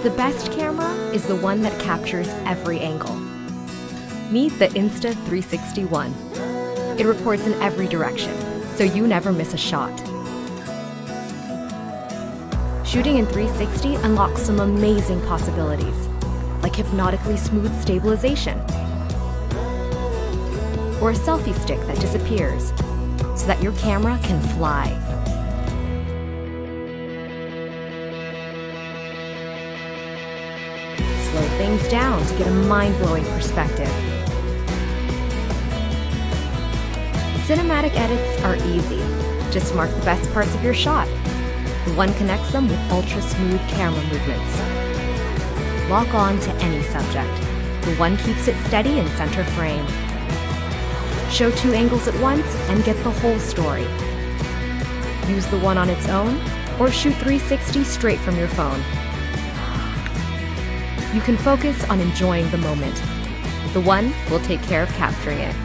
The best camera is the one that captures every angle. Meet the Insta360 ONE. It records in every direction, so you never miss a shot. Shooting in 360 unlocks some amazing possibilities, like hypnotically smooth stabilization, or a selfie stick that disappears, so that your camera can fly. Slow things down to get a mind-blowing perspective. Cinematic edits are easy. Just mark the best parts of your shot. The One connects them with ultra-smooth camera movements. Lock on to any subject. The One keeps it steady in center frame. Show 2 angles at once and get the whole story. Use the One on its own, or shoot 360 straight from your phone. You can focus on enjoying the moment. The One will take care of capturing it.